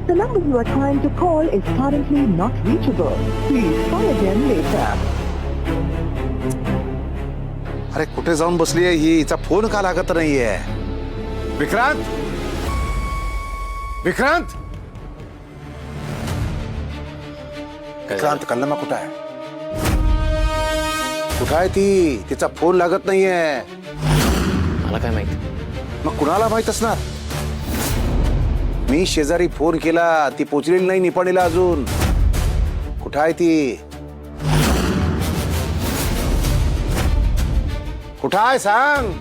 The number you are trying to call is currently not reachable. Please try again later. अरे कुठे जाऊन बसली आहे ही? हिचा फोन का लागत नाहीये? विक्रांत, विक्रांत, विक्रांत, कल्लमा कुठं आहे? कुठं आहे ती? तिचा फोन लागत नाहीये. मला काय माहिती? मग कुणाला माहित असणार? मी शेजारी फोन केला, ती पोचलेली नाही निपाणीला अजून. कुठं आहे ती? कुठं आहे सांग.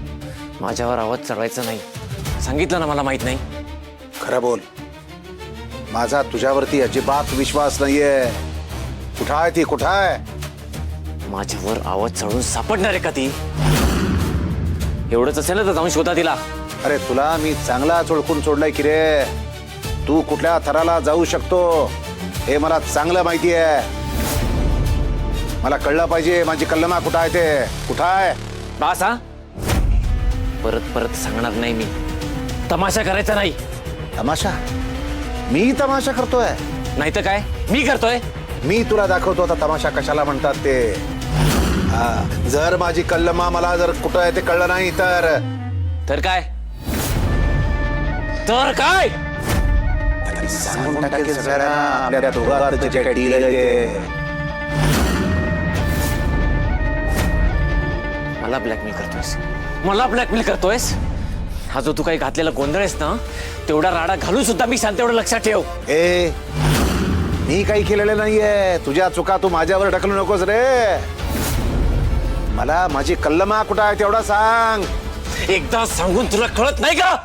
माझ्यावर आवाज चढवायचा नाही, सांगितलं ना. मला माहित नाही. खरं बोल, माझा तुझ्यावरती अजिबात विश्वास नाहीये. कुठं आहे ती? कुठं आहे? माझ्यावर आवाज चढवून सापडणार आहे का ती? एवढंच असेल ना तर जाऊन शोधा तिला. अरे तुला मी चांगला ओळखून सोडलाय की रे. तू कुठल्या थराला जाऊ शकतो हे मला चांगलं माहिती आहे. मला कळलं पाहिजे माझी कल्लमा कुठं आहे ते. कुठं आहे? बास हा, परत परत सांगणार नाही मी. तमाशा करायचा नाही. तमाशा? मी तमाशा करतोय? नाही तर काय मी करतोय? मी तुला दाखवतो आता तमाशा कशाला म्हणतात ते. जर माझी कल्लमा मला जर कुठं आहे ते कळलं नाही तर काय? तर काय सांगून टाकेल सगळ्यांना आपल्या दोघांचं जे डील आहे ते. मला ब्लॅकमेल करतोयस? मला ब्लॅकमेल करतोयस? हा जो तू काही घातलेला गोंधळ आहेस ना, तेवढा राडा घालून सुद्धा मी सांगते एवढं लक्षात ठेव. ए, मी काही केलेलं नाहीये. तुझ्या चुका तू माझ्यावर ढकलू नकोस रे. मला माझी कल्लमा कुठं आहे तेवढा सांग. एकदा सांगून तुला कळत नाही का?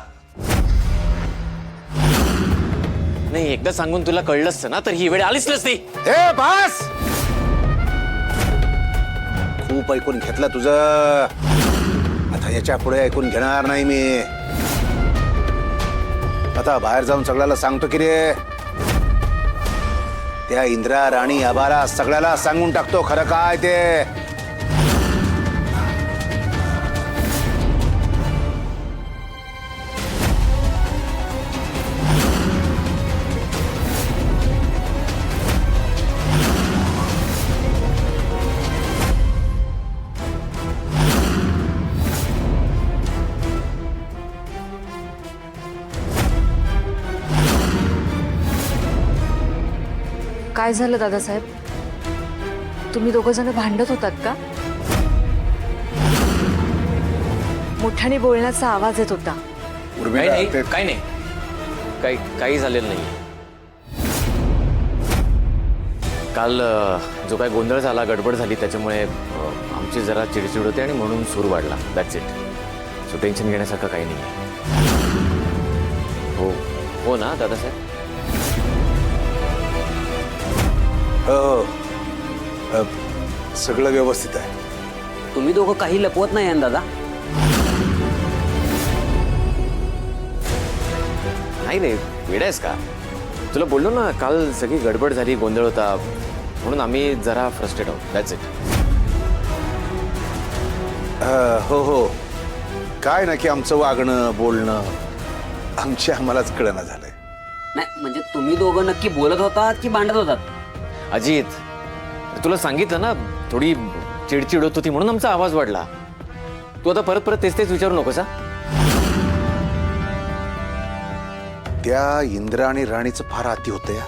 नाही, एकदा सांगून तुला कळलं असतं ना तर ही वेळ आलीच नसती. ए बास, खूप ऐकून घेतलं तुझं. आता याच्या पुढे ऐकून घेणार नाही मी. आता बाहेर जाऊन सगळ्याला सांगतो की रे, त्या इंद्रा राणी आबाला सगळ्याला सांगून टाकतो खरं काय ते. काय झालं दादासाहेब? तुम्ही दोघं जण भांडत होतात का? मोठ्याने बोलण्याचा आवाज येत होता. काही नाही, काही झालेलं नाही. काल जो काय गोंधळ झाला, गडबड झाली, त्याच्यामुळे आमची जरा चिडचिड होते आणि म्हणून सूर वाढला. That's it. सो टेन्शन घेण्यासारखं काही नाही. हो हो ना दादासाहेब? हो, सगळं व्यवस्थित आहे. तुम्ही दोघं काही लपवत नाही आहे दादा? नाही रे, वेडा आहेस का? तुला बोललो ना, काल सगळी गडबड झाली, गोंधळ होता, म्हणून आम्ही जरा फ्रस्ट्रेट आहोत. That's it. हो हो, काय ना की आमचं वागणं बोलणं आम्हालाच कळना झालंय. नाही म्हणजे तुम्ही दोघं नक्की बोलत होतात की भांडत होतात? अजित, तुला सांगितलं ना, थोडी चिडचिड होत होती म्हणून आमचा आवाज वाढला. तू आता परत परत तेच विचारू नकोस. त्या इंद्रा आणि राणीचं फार अति होतं या.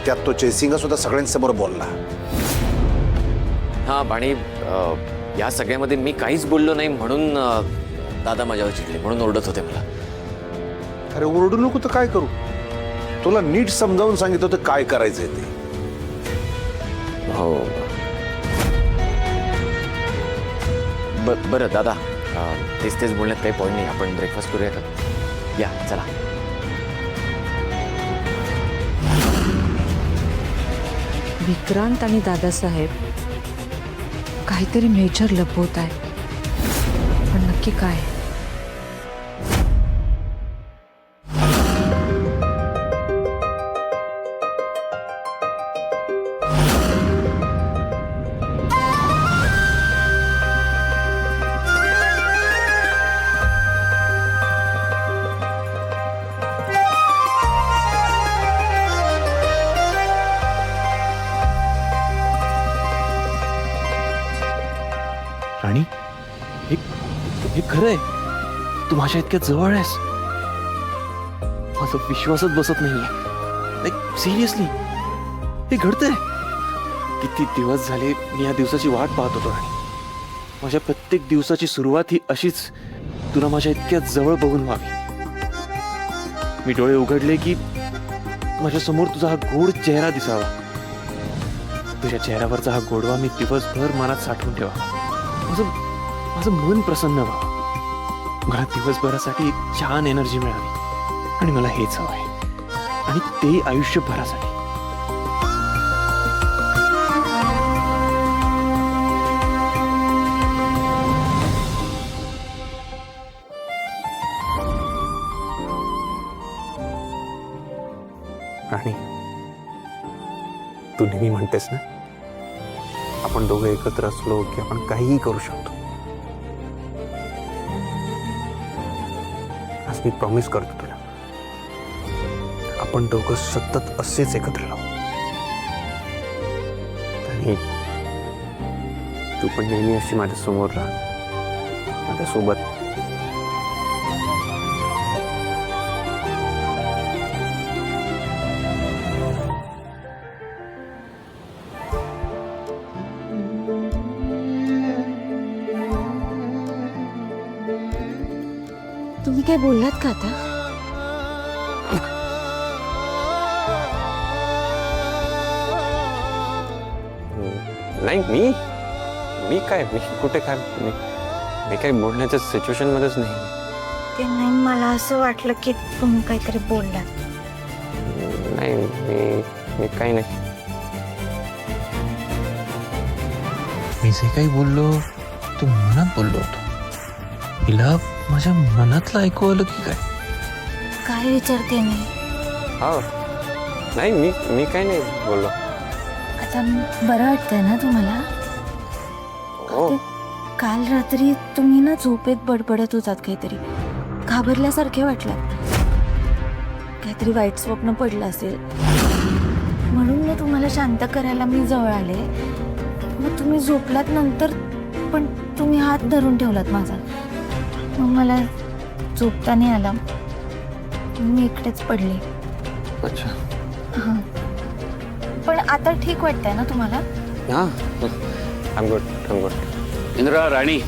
त्यात तो जयसिंग सुद्धा सगळ्यांसमोर बोलला. हा, आणि या सगळ्यामध्ये मी काहीच बोललो नाही म्हणून दादा माझ्यावर चिडले, म्हणून ओरडत होते मला. अरे ओरडू नको तर काय करू? तुला नीट समजावून सांगितलं होतं काय करायचंय ते. हो, बरं दादा, तेच बोलण्यात काही पॉईंट नाही. आपण ब्रेकफास्ट करूया का? या चला. विक्रांत आणि दादासाहेब काहीतरी मेजर लपवत आहे, पण नक्की काय? राणी हे हे खरं आहे. तू माझ्या इतक्या जवळ आहेस. माझा विश्वासच बसत नाहीये. लाईक सिरियसली हे घडतंय. किती दिवस झाले मी या दिवसाची वाट पाहत होतो राणी. माझ्या प्रत्येक दिवसाची सुरुवात ही अशीच तुला माझ्या इतक्या जवळ बघून व्हावी. मी डोळे उघडले की माझ्या समोर तुझा हा गोड चेहरा दिसावा. तुझ्या चेहऱ्यावरचा हा गोडवा मी दिवसभर मनात साठवून ठेवा. माझं मन प्रसन्न व्हावं. मला दिवसभरासाठी एक छान एनर्जी मिळावी. आणि मला हेच हवं आहे. आणि ते आयुष्यभरासाठी. राणी तू नेहमी म्हणतेस ना आपण दोघं एकत्र असलो की आपण काहीही करू शकतो. आज मी प्रॉमिस करतो तुला आपण दोघं सतत असेच एकत्र राहू. आणि तू पण नेहमी अशी माझ्या समोर राहा माझ्यासोबत. तुम्ही काय बोललात का आता? नाही मी काय मी कुठे काय मी काही बोलण्याच्या सिच्युएशन मध्येच नाही. ते नाही मला असं वाटलं की तुम्ही काहीतरी बोललात. नाही मी काही नाही. मी जे काही बोललो ते मनात बोललो होतो. हिला माझ्या मनातलं ऐकू आलं की काय? काय विचारते मी? हा नाही मी काही नाही बोललो. आता बरं वाटतंय ना तुम्हाला? हो ते काल रात्री तुम्ही ना झोपेत बडबडत होतात काहीतरी. घाबरल्यासारखे वाटलं. काहीतरी वाईट स्वप्न पडलं असेल म्हणून मी तुम्हाला शांत करायला मी जवळ आले. मग तुम्ही झोपलात नंतर पण तुम्ही हात धरून ठेवलात माझा. मग मला झोपता नाही आला. मी इकडेच पडले. अच्छा. हां पण आता ठीक वाटतंय ना तुम्हाला? हां I am good. Indra Rani